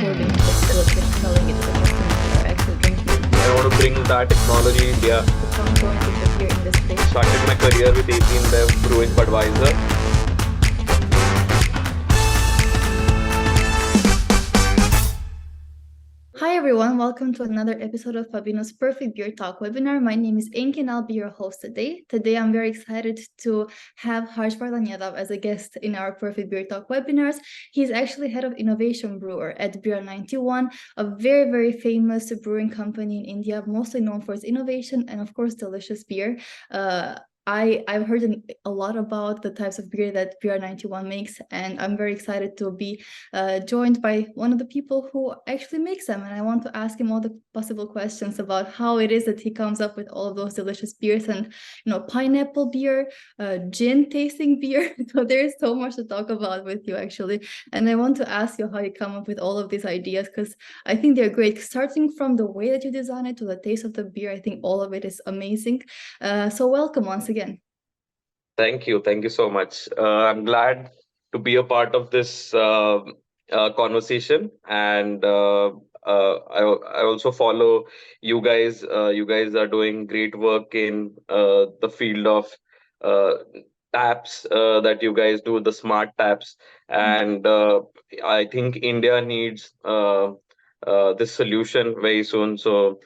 importing the Philippines and selling it to the customers that are actually drinking it. I want to bring that technology in India. To come going with the beer industry. Started my career with 18 Bev Brewing Budweiser. Hi everyone, welcome to another episode of Pubinno's Perfect Beer Talk webinar. My name is Enki and I'll be your host today. Today I'm very excited to have Harshvardhan Jadhav as a guest in our Perfect Beer Talk webinars. He's actually head of innovation brewer at Bira91, a very, very famous brewing company in India, mostly known for its innovation and of course delicious beer. I've heard a lot about the types of beer that Bira91 makes, and I'm very excited to be joined by one of the people who actually makes them. And I want to ask him all the possible questions about how it is that he comes up with all of those delicious beers and, pineapple beer, gin tasting beer. So there's so much to talk about with you, actually. And I want to ask you how you come up with all of these ideas, because I think they're great. Starting from the way that you design it to the taste of the beer, I think all of it is amazing. So welcome once again. Thank you. Thank you so much. I'm glad to be a part of this conversation. And I also follow you guys. You guys are doing great work in the field of uh, taps that you guys do, the smart taps. And I think India needs this solution very soon. So,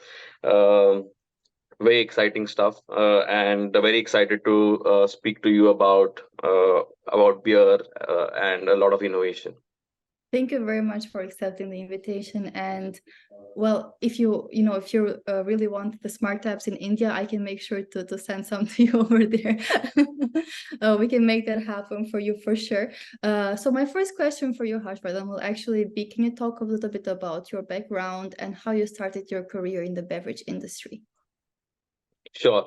uh, very exciting stuff, and very excited to speak to you about beer and a lot of innovation. Thank you very much for accepting the invitation. And well, if you really want the smart tabs in India, I can make sure to send some to you over there. We can make that happen for you for sure. So my first question for you, Harshvardhan, will actually be: can you talk a little bit about your background and how you started your career in the beverage industry? Sure.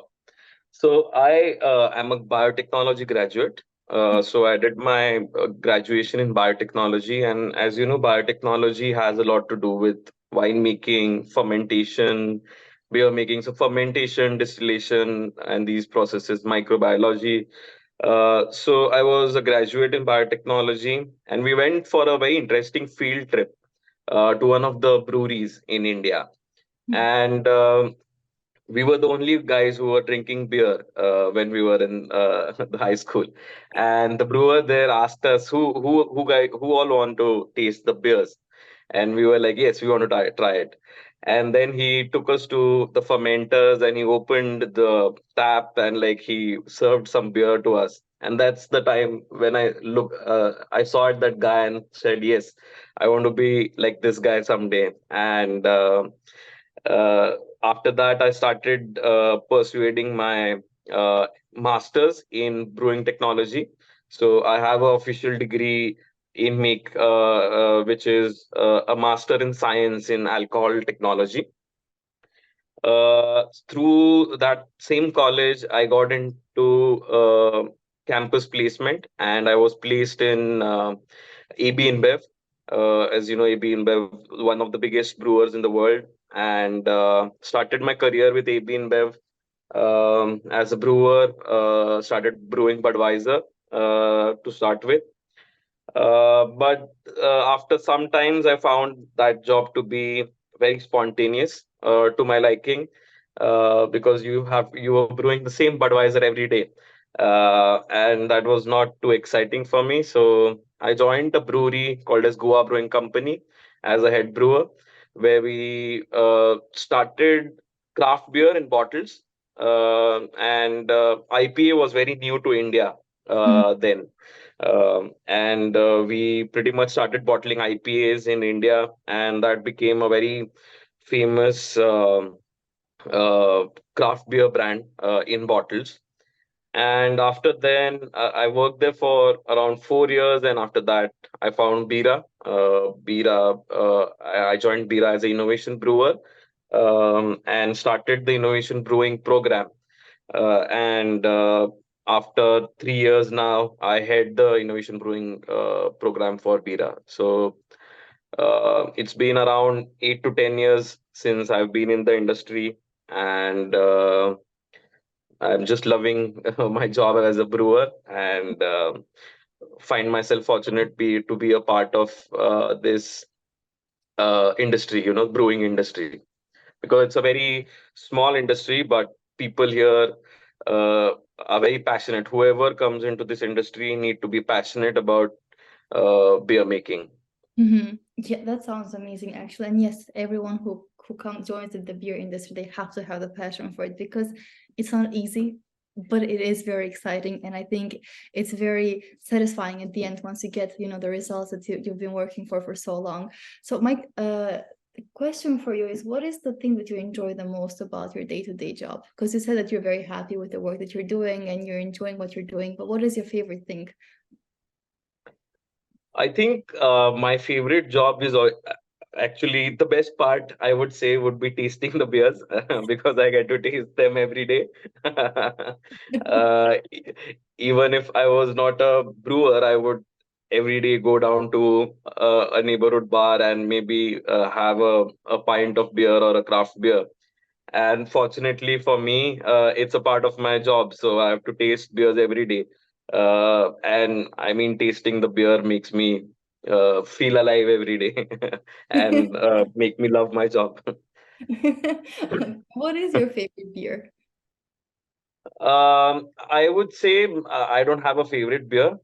So I am a biotechnology graduate. So I did my graduation in biotechnology, and as you know, biotechnology has a lot to do with wine making, fermentation, beer making. So fermentation, distillation, and these processes, microbiology. So I was a graduate in biotechnology, and we went for a very interesting field trip to one of the breweries in India, and we were the only guys who were drinking beer when we were in the high school, and the brewer there asked us who all want to taste the beers, and we were like, yes, we want to try it. And then he took us to the fermenters and he opened the tap and like he served some beer to us. And that's the time when I saw it, that guy, and said, yes, I want to be like this guy someday. And uh, after that, I started pursuing my master's in brewing technology. So I have an official degree in which is a master in science in alcohol technology. Through that same college, I got into campus placement, and I was placed in AB InBev. As you know, AB InBev, one of the biggest brewers in the world, and started my career with AB InBev as a brewer. Started brewing Budweiser to start with. But after some times, I found that job to be very spontaneous to my liking, because you were brewing the same Budweiser every day, and that was not too exciting for me. So I joined a brewery called as Goa Brewing Company as a head brewer, where we started craft beer in bottles, and IPA was very new to India then. And we pretty much started bottling IPAs in India, and that became a very famous uh, craft beer brand in bottles. And after then, I worked there for around 4 years, and after that, I found Bira. I joined Bira as an innovation brewer, and started the innovation brewing program. And after 3 years now, I head the innovation brewing program for Bira. So it's been around 8 to 10 years since I've been in the industry, and I'm just loving my job as a brewer, and find myself fortunate to be a part of this industry, brewing industry, because it's a very small industry, but people here uh, are very passionate. Whoever comes into this industry need to be passionate about beer making. Yeah, that sounds amazing, actually. And yes, everyone who comes joins in the beer industry, they have to have the passion for it, because it's not easy, but it is very exciting. And I think it's very satisfying at the end once you get, the results that you've been working for so long. So my question for you is, what is the thing that you enjoy the most about your day-to-day job? Because you said that you're very happy with the work that you're doing and you're enjoying what you're doing, but what is your favorite thing? I think my favorite job is actually the best part, I would say, would be tasting the beers because I get to taste them every day. Even if I was not a brewer, I would every day go down to a neighborhood bar and maybe have a pint of beer or a craft beer. And fortunately for me, it's a part of my job, so I have to taste beers every day. And I mean, tasting the beer makes me feel alive every day and make me love my job. What is your favorite beer? I would say I don't have a favorite beer.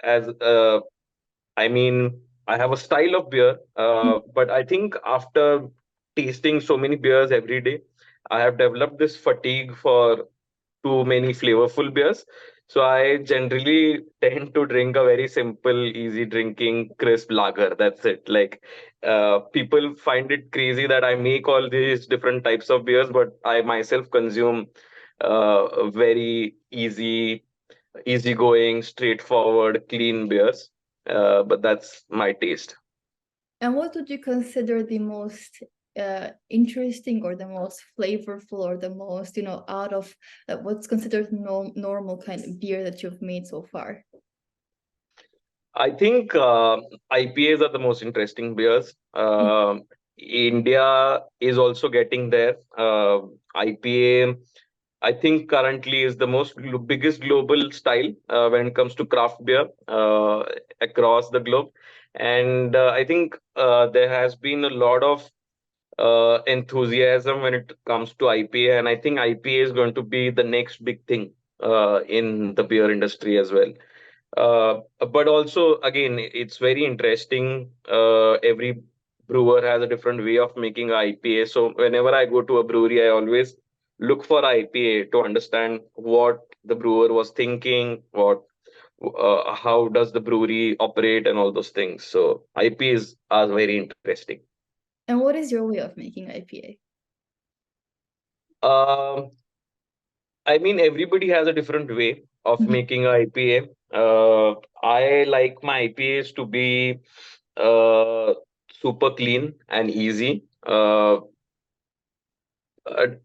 As I mean, I have a style of beer, but I think after tasting so many beers every day, I have developed this fatigue for too many flavorful beers. So I generally tend to drink a very simple, easy drinking, crisp lager. That's it. Like people find it crazy that I make all these different types of beers, but I myself consume very easygoing, straightforward, clean beers. But that's my taste. And what would you consider the most interesting or the most flavorful or the most, out of what's considered normal kind of beer that you've made so far? I think IPAs are the most interesting beers. India is also getting there. IPA, I think, currently is the biggest global style when it comes to craft beer across the globe. And I think there has been a lot of enthusiasm when it comes to IPA, and I think IPA is going to be the next big thing in the beer industry as well. But also, again, it's very interesting. Every brewer has a different way of making IPA. So whenever I go to a brewery, I always look for IPA to understand what the brewer was thinking, how does the brewery operate, and all those things. So IPAs are very interesting. And what is your way of making IPA? Um, I mean, everybody has a different way of Mhm. making a IPA. I like my IPAs to be uh, super clean and easy.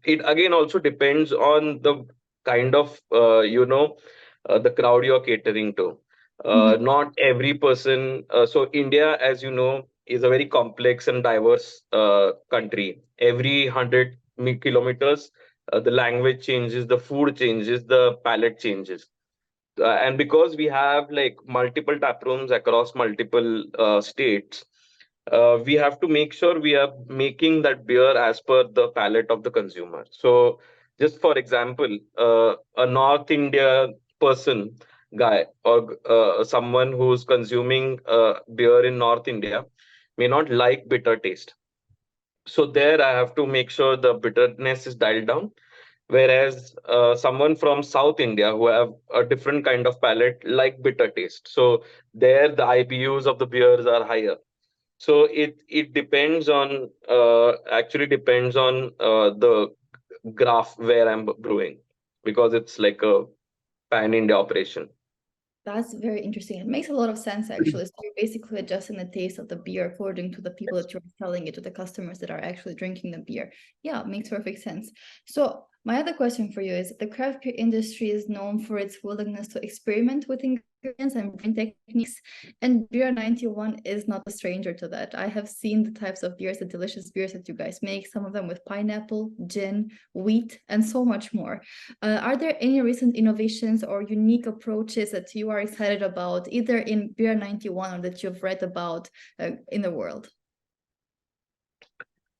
It again also depends on the kind of the crowd you're catering to. Mhm. Not every person. So India, as you know, is a very complex and diverse country. Every 100 kilometers, the language changes, the food changes, the palate changes. And because we have like multiple tap rooms across multiple states, we have to make sure we are making that beer as per the palate of the consumer. So, just for example, a North India person guy or someone who's consuming beer in North India may not like bitter taste. So there, I have to make sure the bitterness is dialed down. Whereas someone from South India who have a different kind of palate like bitter taste. So there, the IBUs of the beers are higher. So it depends on actually depends on the graph where I'm brewing, because it's like a pan India operation. That's very interesting. It makes a lot of sense, actually. So you're basically adjusting the taste of the beer according to the people that you're selling it to, the customers that are actually drinking the beer. Yeah, it makes perfect sense. So my other question for you is, the craft beer industry is known for its willingness to experiment with ingredients and brewing techniques, and Bira91 is not a stranger to that. I have seen the types of beers, the delicious beers that you guys make, some of them with pineapple, gin, wheat, and so much more. Are there any recent innovations or unique approaches that you are excited about, either in Beer 91 or that you've read about in the world?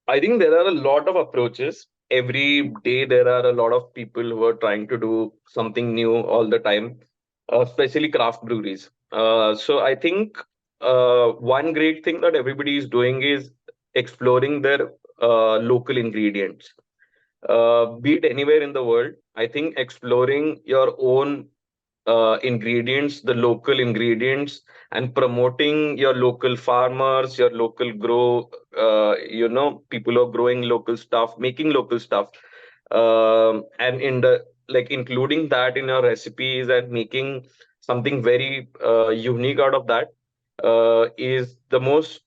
I think there are a lot of approaches. Every day, there are a lot of people who are trying to do something new all the time, especially craft breweries. So I think one great thing that everybody is doing is exploring their local ingredients. Be it anywhere in the world, I think exploring your own ingredients, the local ingredients, and promoting your local farmers, your local people who are growing local stuff, making local stuff, and in the like including that in your recipes and making something very unique out of that is the most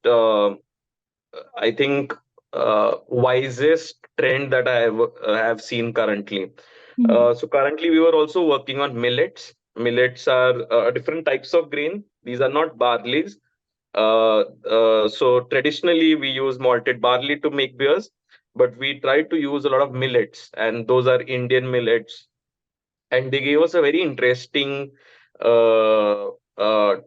I think wisest trend that have seen currently. Mhm. So currently we were also working on millets. Millets are different types of grain. These are not barleys. So traditionally we use malted barley to make beers, but we try to use a lot of millets, and those are Indian millets, and they gave us a very interesting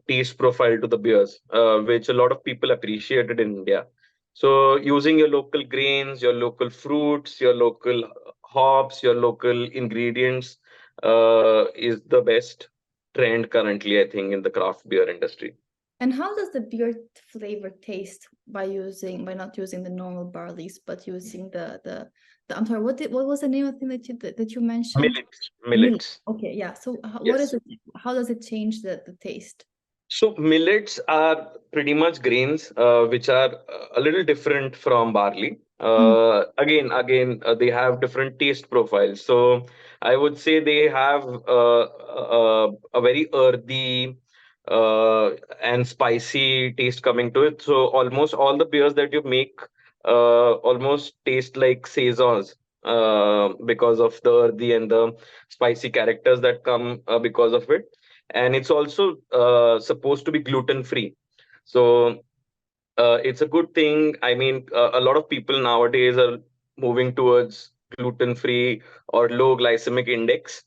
taste profile to the beers, which a lot of people appreciated in India. So, using your local grains, your local fruits, your local hops, your local ingredients is the best trend currently, I think, in the craft beer industry. And how does the beer flavor taste by not using the normal barleys, but using the I'm sorry, what was the name of the thing that you mentioned? Millets, Millet. millets. Okay, yeah. So what is Yes. it? How does it change the taste? So millets are pretty much grains which are a little different from barley. Mm, They have different taste profiles. So I would say they have a very earthy and spicy taste coming to it. So almost all the beers that you make almost taste like saisons because of the earthy and the spicy characters that come because of it, and it's also supposed to be gluten free. So it's a good thing. I mean, a lot of people nowadays are moving towards gluten free or low glycemic index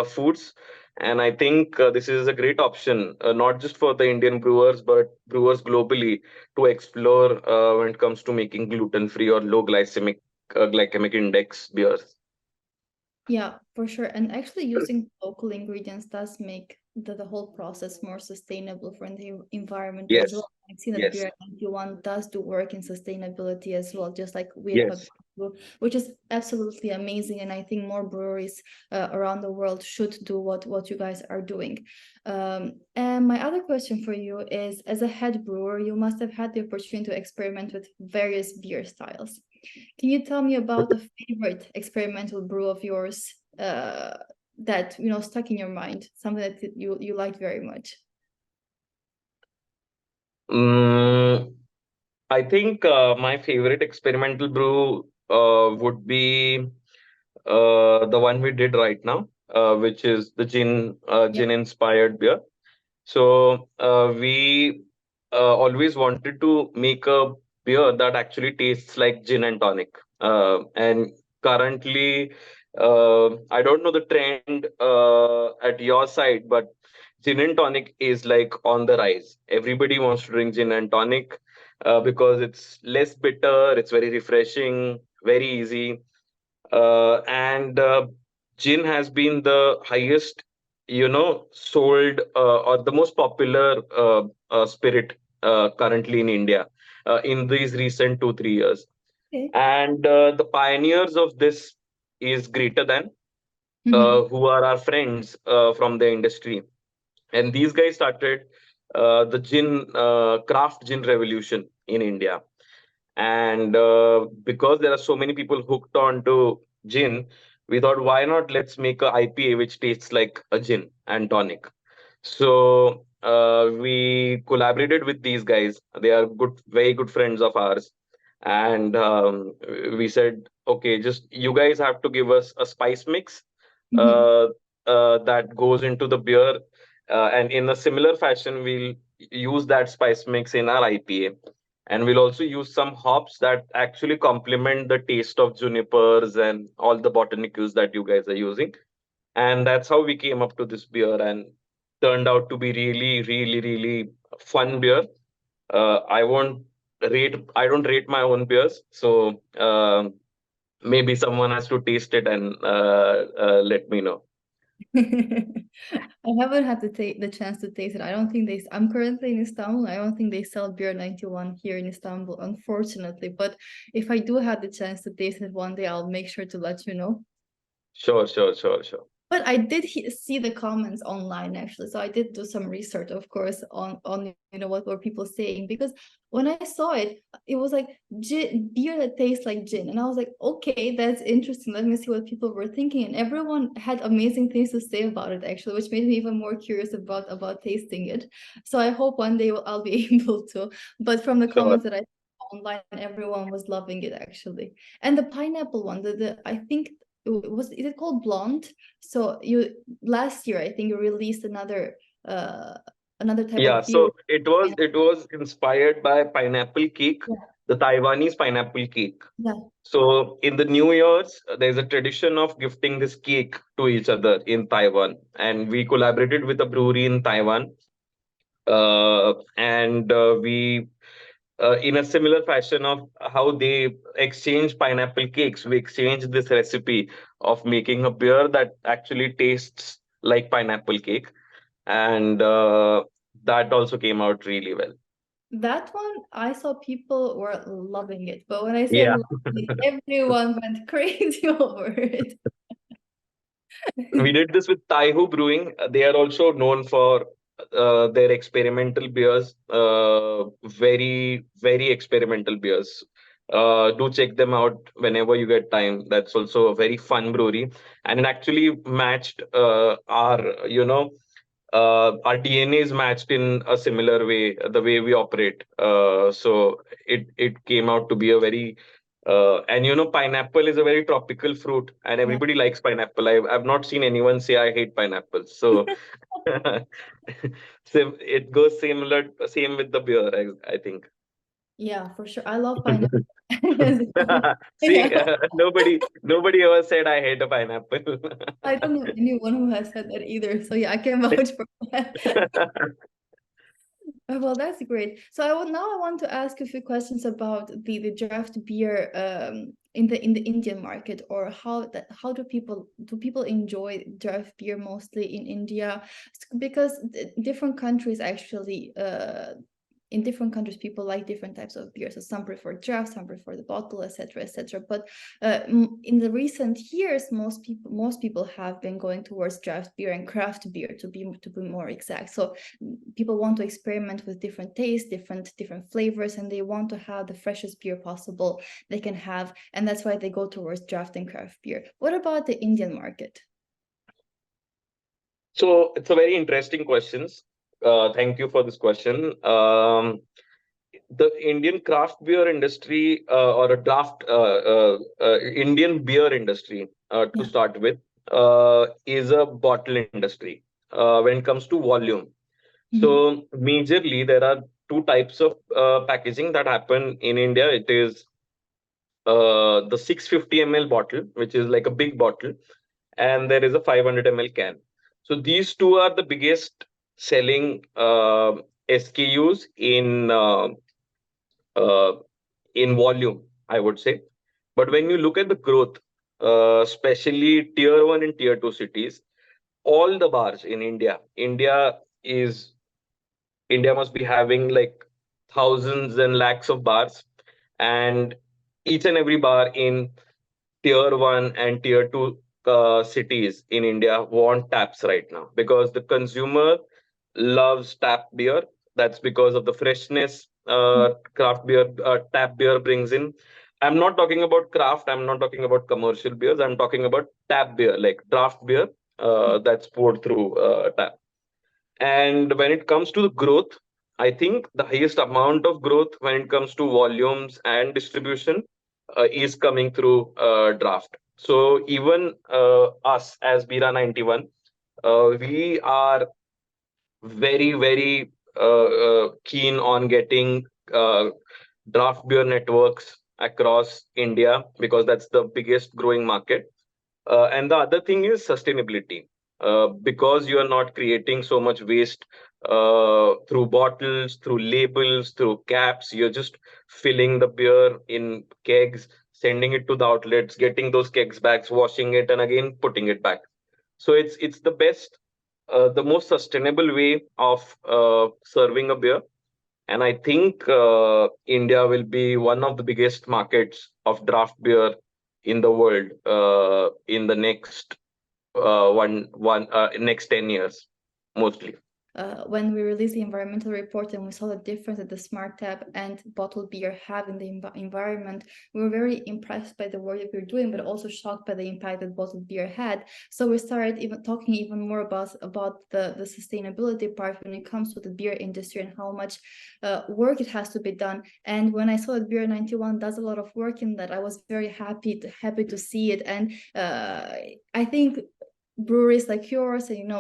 foods, and I think this is a great option, not just for the Indian brewers but brewers globally, to explore when it comes to making gluten free or low glycemic index beers. yeah, for sure. And actually using local ingredients does make the whole process more sustainable for the environment as Yes, well. I've seen that yes, Beer91 does do work in sustainability as well, just like we at yes. Pubinno, which is absolutely amazing. And I think more breweries around the world should do what you guys are doing. And my other question for you is, as a head brewer, you must have had the opportunity to experiment with various beer styles. Can you tell me about a favorite experimental brew of yours that stuck in your mind, something that you liked very much? Mm, I think my favorite experimental brew would be the one we did right now, which is the Yeah. gin inspired beer. So we always wanted to make a beer that actually tastes like gin and tonic. And currently, I don't know the trend at your side, but gin and tonic is like on the rise. Everybody wants to drink gin and tonic because it's less bitter, it's very refreshing, very easy, and gin has been the highest, sold or the most popular spirit currently in India in these recent 2 3 years. Okay. And the pioneers of this is Greater Than, Mm-hmm. who are our friends from the industry, and these guys started the craft gin revolution in India. And because there are so many people hooked on to gin, we thought, why not let's make a IPA which tastes like a gin and tonic. So we collaborated with these guys. They are good, very good friends of ours. And we said, okay, just you guys have to give us a spice mix Mm-hmm. uh, that goes into the beer. And in a similar fashion, we'll use that spice mix in our IPA. And we'll also use some hops that actually complement the taste of junipers and all the botanicals that you guys are using. And that's how we came up to this beer, and turned out to be really, really, really fun beer. I won't rate my own beers. So maybe someone has to taste it and let me know. I haven't had to take the chance to taste it. I don't think I'm currently in Istanbul. I don't think they sell Beer91 here in Istanbul, unfortunately. But if I do have the chance to taste it one day, I'll make sure to let you know. Sure, sure, sure, sure. But I did see the comments online actually, so I did do some research, of course, on what were people saying, because when I saw it, it was like beer that tastes like gin, and I was like, okay, that's interesting. Let me see what people were thinking, and everyone had amazing things to say about it actually, which made me even more curious about tasting it. So I hope one day I'll be able to. But from the Sure. comments that I saw online, everyone was loving it actually, and the pineapple one, the I think is it called Blonde? So last year I think you released another type Yeah, of beer. so it was inspired by pineapple cake, Yeah, the Taiwanese pineapple cake. yeah. So in the New Year's, there's a tradition of gifting this cake to each other in Taiwan, and we collaborated with a brewery in Taiwan, and we in a similar fashion of how they exchange pineapple cakes, we exchange this recipe of making a beer that actually tastes like pineapple cake, and that also came out really well. That one I saw people were loving it, but when I said Yeah. loving it, everyone went crazy over it. We did this with Taihu Brewing. They are also known for their experimental beers, very, very experimental beers. Do check them out whenever you get time. That's also a very fun brewery, and it actually matched our DNA is matched in a similar way, the way we operate. So it came out to be a very and pineapple is a very tropical fruit, and Yeah. everybody likes pineapple. I've not seen anyone say I hate pineapple. So it goes same with the beer, I think. Yeah, for sure. I love pineapple. See, Yeah. nobody ever said I hate a pineapple. I don't know anyone who has said that either. So yeah, I can vouch for that. Well, that's great. So I want to ask a few questions about the draft beer in the Indian market, or how do people enjoy draft beer mostly in India? Because different countries actually in different countries people like different types of beer. So some prefer draft, some prefer the bottle, etc., etc. But in the recent years, most people have been going towards draft beer and craft beer to be more exact. So people want to experiment with different tastes, different flavors, and they want to have the freshest beer possible they can have, and that's why they go towards draft and craft beer. What about the Indian market? So it's a very interesting questions. Thank you for this question. The Indian craft beer industry or a draft Indian beer industry to Yeah. start with is a bottle industry when it comes to volume. Mhm. So majorly there are two types of packaging that happen in India. It is the 650 ml bottle, which is like a big bottle, and there is a 500 ml can. So these two are the biggest selling SKUs uh, in volume, I would say. But when you look at the growth, especially tier one and tier two cities, all the bars in is India must be having like thousands and lakhs of bars, and each and every bar in tier one and tier two cities in India want taps right now because the consumer loves tap beer. That's because of the freshness craft beer, tap beer brings in. I'm not talking about craft. I'm not talking about commercial beers. I'm talking about tap beer, like draft beer that's poured through tap. And when it comes to the growth, I think the highest amount of growth when it comes to volumes and distribution is coming through draft. So even us as Bira91, we are very, very keen on getting draft beer networks across India because that's the biggest growing market. And the other thing is sustainability. Because you are not creating so much waste through bottles, through labels, through caps. You're just filling the beer in kegs, sending it to the outlets, getting those kegs back, washing it, and again putting it back. So it's the best, the most sustainable way of serving a beer. And I think India will be one of the biggest markets of draft beer in the world in the next next 10 years, mostly. When we released the environmental report and we saw the difference that the smart tap and bottled beer have in the environment, we were very impressed by the work that we were doing, but also shocked by the impact that bottled beer had. So we started even talking even more about the sustainability part when it comes to the beer industry and how much work it has to be done. And when I saw that Bira91 does a lot of work in that, I was very happy to see it. And I think breweries like yours and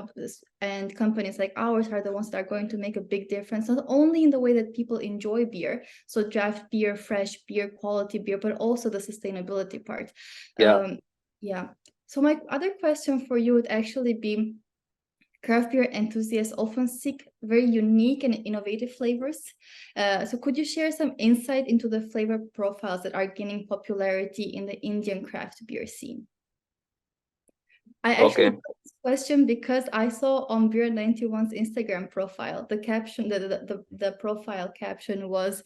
and companies like ours are the ones that are going to make a big difference, not only in the way that people enjoy beer, so draft beer, fresh beer, quality beer, but also the sustainability part. Yeah. Yeah. So my other question for you would actually be, craft beer enthusiasts often seek very unique and innovative flavors. So could you share some insight into the flavor profiles that are gaining popularity in the Indian craft beer scene? I actually Okay. put this question because I saw on Bira91's Instagram profile, the caption, the profile caption was,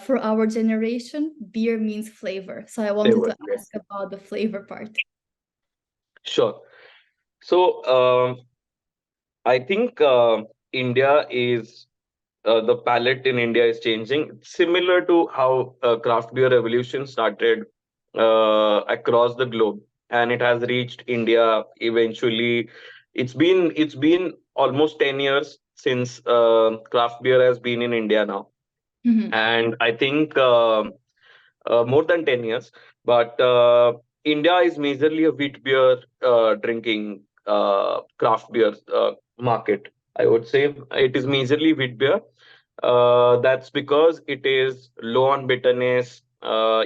for our generation, beer means flavor. So I wanted to ask about the flavor part. Sure. So I think India is the palette in India is changing, similar to how craft beer revolution started across the globe, and it has reached India eventually. It's been almost 10 years since craft beer has been in India now, and I think more than 10 years. But India is majorly a wheat beer drinking craft beer market. I would say it is majorly wheat beer. That's because it is low on bitterness,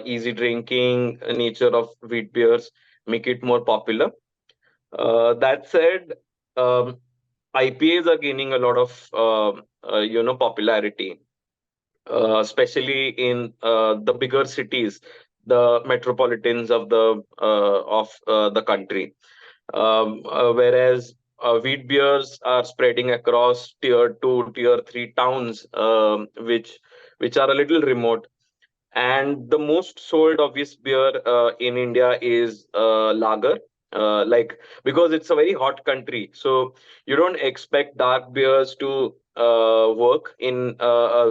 easy drinking nature of wheat beers make it more popular. That said, um, IPAs are gaining a lot of popularity, especially in the bigger cities, the metropolitans of the country. Whereas wheat beers are spreading across tier two, tier three towns, which are a little remote. And the most sold obvious beer in India is lager. Like, because it's a very hot country, so you don't expect dark beers to work in,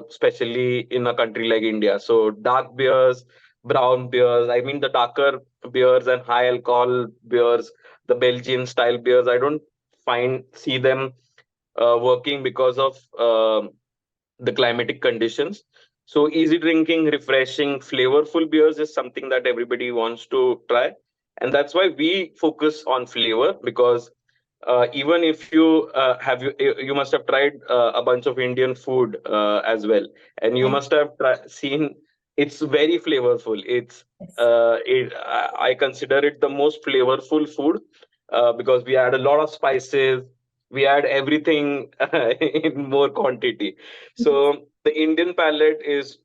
especially in a country like India. So dark beers, brown beers. I mean, the darker beers and high alcohol beers, the Belgian style beers. I don't see them working because of the climatic conditions. So easy drinking, refreshing, flavorful beers is something that everybody wants to try. And that's why we focus on flavor, because even if you must have tried a bunch of Indian food as well, and you must have seen it's very flavorful. I consider it the most flavorful food because we add a lot of spices, we add everything in more quantity. So the Indian palate is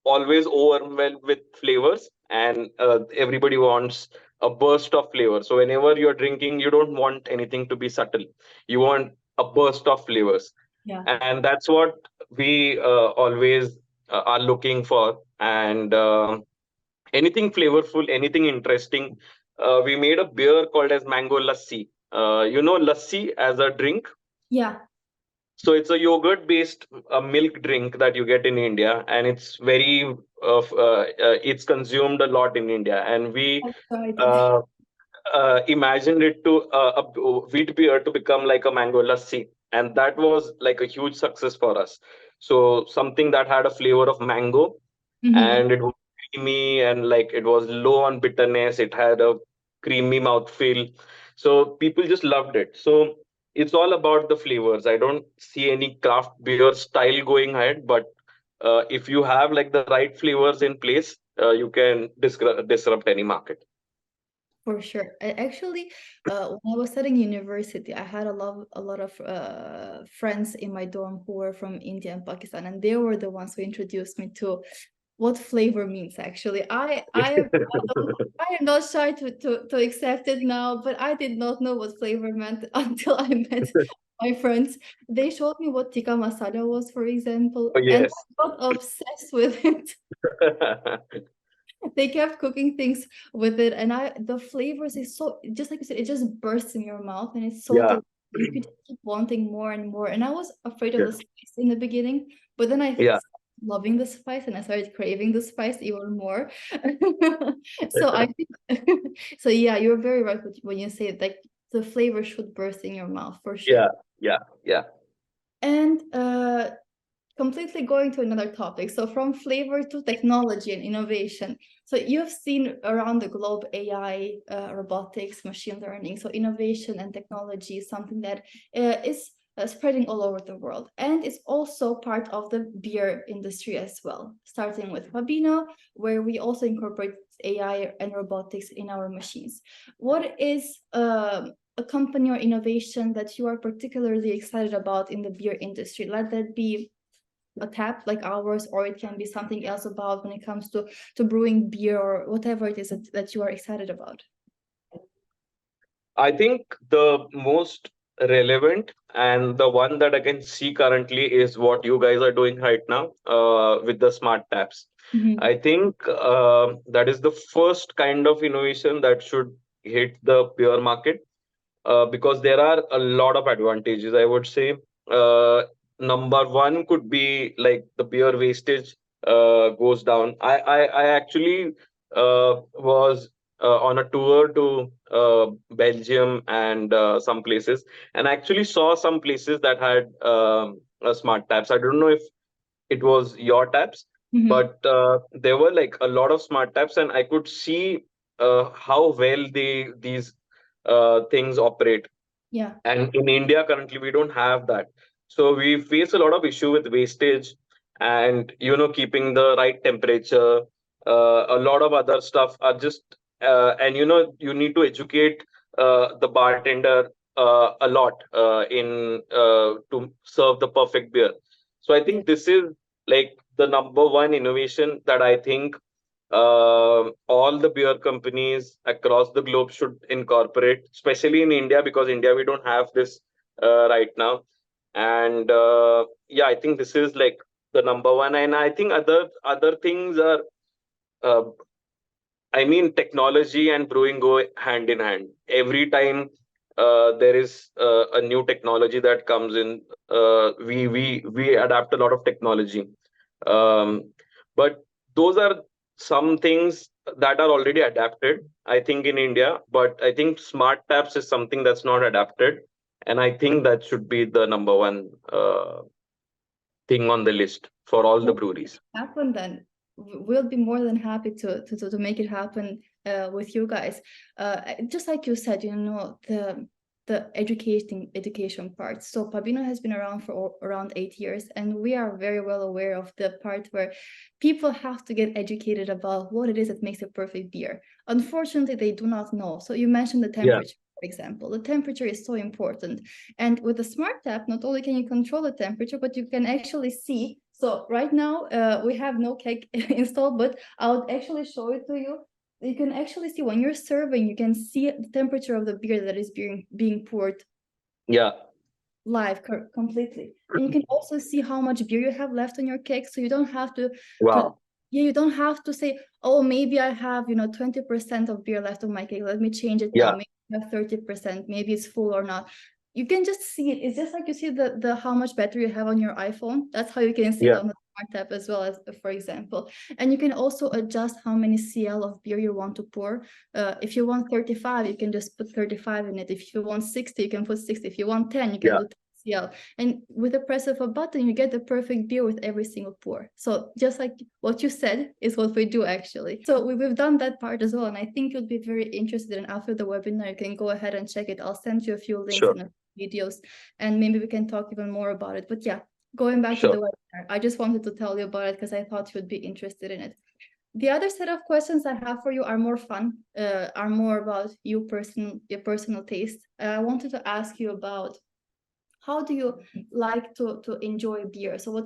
always overwhelmed with flavors, and everybody wants a burst of flavor. So whenever you're drinking, you don't want anything to be subtle. You want a burst of flavors. Yeah. And that's what we always are looking for. And anything flavorful, anything interesting. We made a beer called as mango lassi. Lassi as a drink. Yeah. So it's a yogurt based milk drink that you get in India, and it's it's consumed a lot in India, and we uh, imagined it to a wheat beer to become like a mango lassi, and that was like a huge success for us. So something that had a flavor of mango, and it was creamy, and like it was low on bitterness. It had a creamy mouthfeel, so people just loved it. So it's all about the flavors. I don't see any craft beer style going ahead, but if you have like the right flavors in place, you can disrupt any market. For sure. Actually, when I was studying university, I had a lot of friends in my dorm who were from India and Pakistan, and they were the ones who introduced me to what flavor means. Actually, I am not shy to accept it now, but I did not know what flavor meant until I met my friends. They showed me what tikka masala was, for example, Oh, and yes. I got obsessed with it. They kept cooking things with it, and the flavors is so, just like you said, it just bursts in your mouth, and it's so Yeah. delicious. You could just keep wanting more and more. And I was afraid of Yeah. the spice in the beginning, but then I Yeah. started loving the spice, and I started craving the spice even more. So I think, so yeah, you're very right when you say like the flavor should burst in your mouth for Yeah. sure. Yeah. Yeah. And completely going to another topic. So from flavor to technology and innovation. So you've seen around the globe AI, robotics, machine learning. So innovation and technology is something that is spreading all over the world. And it's also part of the beer industry as well, starting with Pubinno, where we also incorporate AI and robotics in our machines. What is a company or innovation that you are particularly excited about in the beer industry? Let that be a tap like ours, or it can be something else about when it comes to brewing beer or whatever it is that you are excited about. I think the most relevant and the one that I can see currently is what you guys are doing right now with the smart taps. Mhm. I think that is the first kind of innovation that should hit the beer market because there are a lot of advantages. I would say number one could be like the beer wastage goes down. I actually was on a tour to Belgium and some places, and actually saw some places that had smart taps. I don't know if it was your taps, Mhm. but there were like a lot of smart taps, and I could see how well these things operate. Yeah. And in India currently we don't have that, so we face a lot of issue with wastage and keeping the right temperature. A lot of other stuff are just and you need to educate the bartender a lot in to serve the perfect beer. So I Yeah. think this is like the number one innovation that I think all the beer companies across the globe should incorporate, especially in India, because India we don't have this right now. And yeah, I think this is like the number one. And I think other things are, uh, I mean, technology and brewing go hand in hand. Every time there is a new technology that comes in, we adapt a lot of technology. But those are some things that are already adapted, I think, in India. But I think smart taps is something that's not adapted, and I think that should be the number one thing on the list for all the breweries. Happen, then we'll be more than happy to make it happen with you guys. Just like you said, the education part. So Pabino has been around for around 8 years, and we are very well aware of the part where people have to get educated about what it is that makes a perfect beer. Unfortunately, they do not know. So you mentioned the Yeah, temperature, for example. The temperature is so important. And with the smart tap, not only can you control the temperature, but you can actually see. So right now, we have no keg installed, but I'll actually show it to you. You can actually see when you're serving, you can see the temperature of the beer that is being poured yeah, live completely. And you can also see how much beer you have left on your keg. So you don't have to wow, yeah, you don't have to say, oh, maybe I have 20% of beer left on my keg, let me change it now. yeah, Maybe I have 30%, maybe it's full or not. You can just see it. It's just like you see the how much battery you have on your iPhone. That's how you can see it yeah, on the smart tap as well, as for example. And you can also adjust how many cl of beer you want to pour. If you want 35, you can just put 35 in it. If you want 60, you can put 60. If you want 10, you can yeah, do 10 cl. And with the press of a button, you get the perfect beer with every single pour. So just like what you said is what we do actually. So we've done that part as well. And I think you'll be very interested. And after the webinar, you can go ahead and check it. I'll send you a few links sure, and a few videos, and maybe we can talk even more about it. But yeah, going back to the sure. webinar, I just wanted to tell you about it because I thought you would be interested in it. The other set of questions I have for you are more fun, are more about your personal taste. I wanted to ask you about how do you like to enjoy beer? So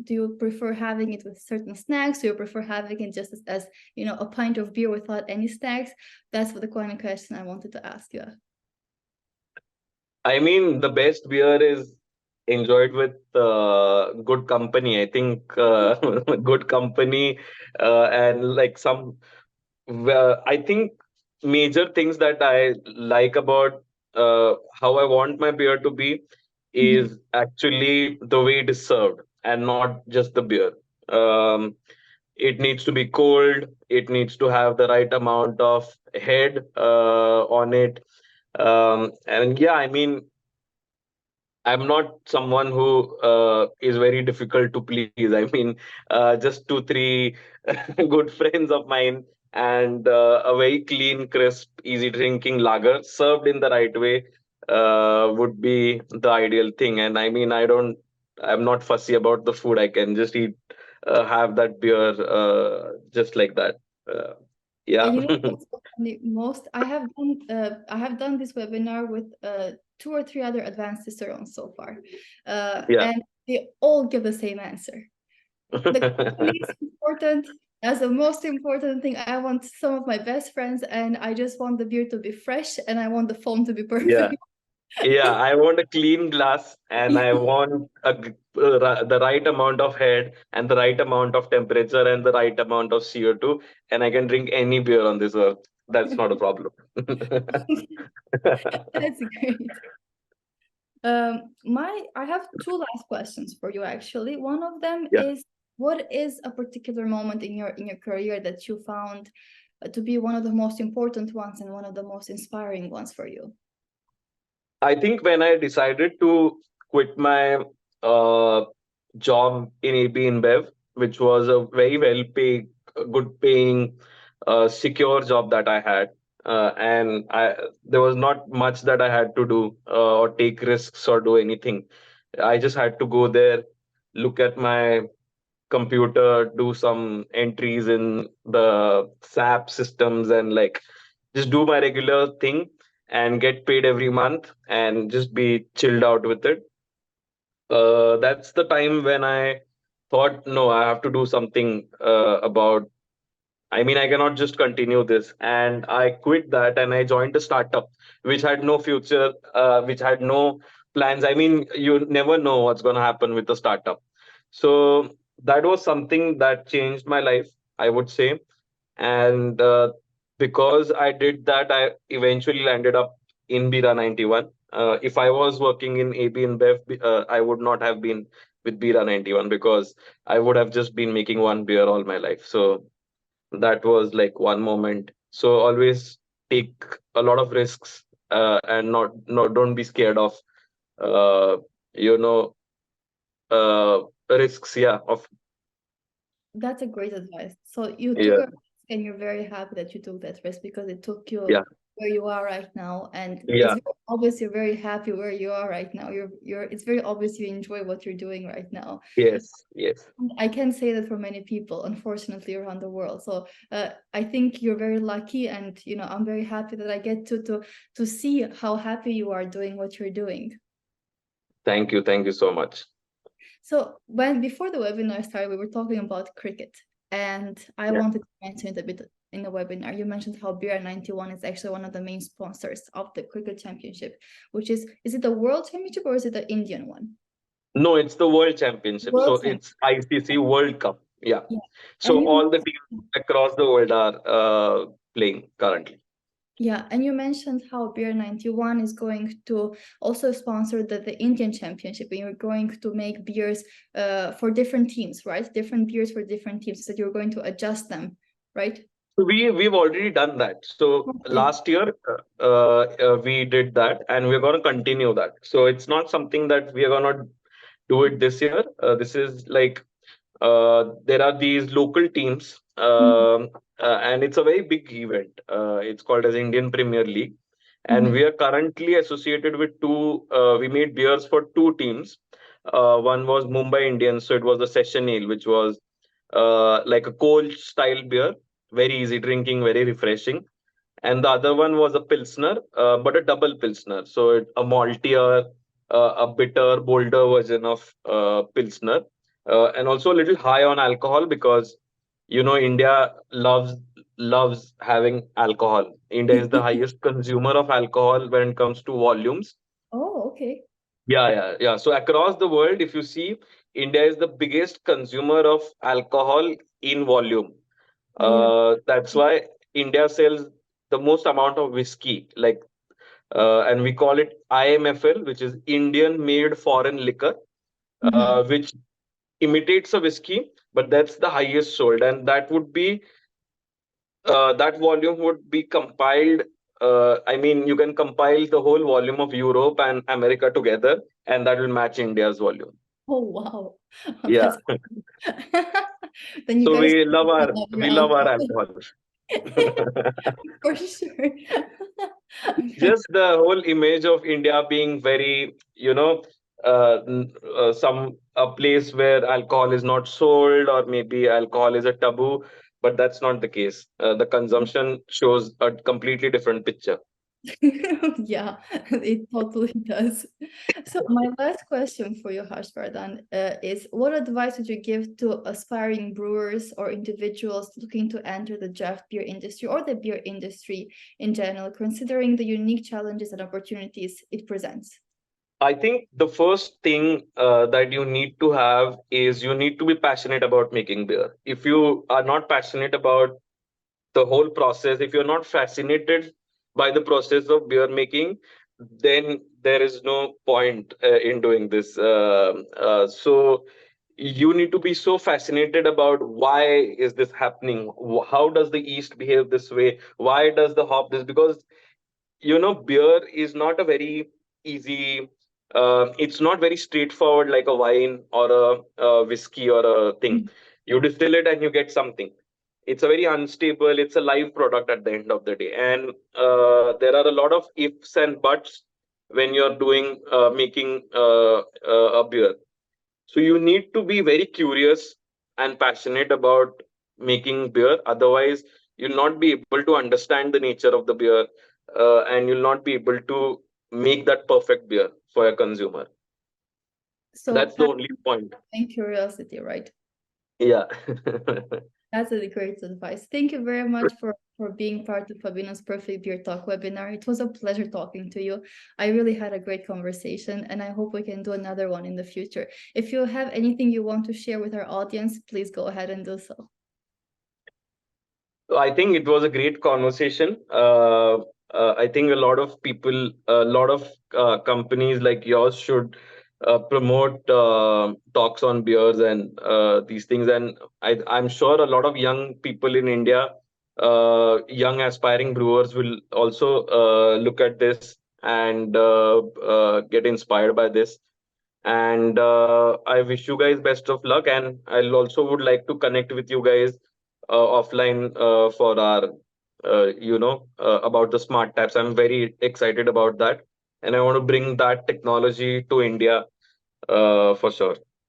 do you prefer having it with certain snacks? Do you prefer having it just as a pint of beer without any snacks? That's the kind of question I wanted to ask you. I mean, the best beer is enjoyed with good company. I think good company and like some. I think major things that I like about how I want my beer to be Mhm. is actually the way it is served and not just the beer. Um, it needs to be cold. It needs to have the right amount of head on it. And yeah, I mean, I'm not someone who is very difficult to please. I mean, just two, three good friends of mine and a very clean, crisp, easy drinking lager served in the right way would be the ideal thing. And I mean, I'm not fussy about the food. I can just have that beer just like that. Uh, yeah. And what's so funny? I have done this webinar with 2 or 3 other advanced cicerones so far, Yeah. and they all give the same answer. The company is important. As the most important thing, I want some of my best friends, and I just want the beer to be fresh, and I want the foam to be Yeah. perfect. Yeah, I want a clean glass and I want the right amount of head and the right amount of temperature and the right amount of CO2, and I can drink any beer on this earth. That's not a problem. That's great. I have 2 last questions for you actually. One of them Yeah. is, what is a particular moment in your career that you found to be one of the most important ones and one of the most inspiring ones for you? I think when I decided to quit my uh, job in AB InBev, which was a very well paid, good paying, secure job that I had, and there was not much that I had to do or take risks or do anything. I just had to go there, look at my computer, do some entries in the SAP systems, and like just do my regular thing and get paid every month and just be chilled out with it. That's the time when I thought, no, I have to do something about. I mean, I cannot just continue this. And I quit that and I joined a startup which had no future, which had no plans. I mean, you never know what's going to happen with a startup. So that was something that changed my life, I would say. And because I did that, I eventually landed up in Bira91. If I was working in AB InBev, I would not have been with Bira91 because I would have just been making one beer all my life. So that was like one moment. So always take a lot of risks and not don't be scared of uh, you know risks. Yeah, of That's a great advice. So you took yeah, a risk and you're very happy that you took that risk because it took you yeah, where you are right now. And it's yeah. very obvious you're very happy where you are right now. It's very obvious you enjoy what you're doing right now. Yes, yes. I can say that for many people, unfortunately, around the world. So I think you're very lucky, and I'm very happy that I get to see how happy you are doing what you're doing. Thank you so much. So before the webinar started, we were talking about cricket, and I Yeah. wanted to mention it a bit in the webinar. You mentioned how Bira91 is actually one of the main sponsors of the cricket championship, which is it the World Championship or is it the Indian one? No, it's the World Championship. World So Championship. it's ICC World Cup. Yeah. Yeah. And So all the teams across the world are playing currently. yeah, and you mentioned how Beer91 is going to also sponsor the Indian Championship, and you're going to make beers for different teams, right? Different beers for different teams, so you're going to adjust them, right? So we've already done that. So Okay. last year we did that, and we're going to continue that. So it's not something that we are going to do it this year. This is like there are these local teams, Mhm. and it's a very big event. It's called as Indian Premier League, and Mhm. we are currently associated with two. We made beers for two teams. One was Mumbai Indians, so it was the Session Ale, which was like a cold style beer, very easy drinking, very refreshing. And the other one was a pilsner, but a double pilsner, so a maltier, a bitter, bolder version of pilsner, and also a little high on alcohol because India loves having alcohol. India is the highest consumer of alcohol when it comes to volumes. Oh, okay. Yeah. So across the world, if you see, India is the biggest consumer of alcohol in volume. Yeah. That's why India sells the most amount of whiskey, like, and we call it IMFL, which is Indian Made Foreign Liquor, Mhm. which imitates a whiskey, but that's the highest sold, and that volume would be compiled. I mean, you can compile the whole volume of Europe and America together, and that will match India's volume. Oh, wow. Yeah. That's then you So guys we love our love your we love our alcohol. alcohol. For sure. Okay. Just the whole image of India being very, some a place where alcohol is not sold, or maybe alcohol is a taboo, but that's not the case. The consumption shows a completely different picture. Yeah, it totally does. So my last question for you, Harshvardhan, is what advice would you give to aspiring brewers or individuals looking to enter the draft beer industry or the beer industry in general, considering the unique challenges and opportunities it presents? I think the first thing that you need to have is you need to be passionate about making beer. If you are not passionate about the whole process, if you're not fascinated by the process of beer making, then there is no point in doing this. So you need to be so fascinated about why is this happening? How does the yeast behave this way? Why does the hop this? Because beer is not a very easy. It's not very straightforward like a wine or a whiskey or a thing. You distill it and you get something. It's a very unstable. It's a live product at the end of the day, and there are a lot of ifs and buts when you're doing making a beer. So you need to be very curious and passionate about making beer. Otherwise, you'll not be able to understand the nature of the beer, and you'll not be able to make that perfect beer for a consumer. So That's the passion only point. and curiosity, right? Yeah. That's a great advice. Thank you very much for being part of Pubinno's Perfect Beer Talk webinar. It was a pleasure talking to you. I really had a great conversation, and I hope we can do another one in the future. If you have anything you want to share with our audience, please go ahead and do so. So I think it was a great conversation. I think a lot of people, a lot of companies like yours should promote talks on beers and these things. And I'm sure a lot of young people in India, young aspiring brewers, will also look at this and get inspired by this. And I wish you guys best of luck. And I'll also would like to connect with you guys offline for our about the smart taps. I'm very excited about that, and I want to bring that technology to India for sure.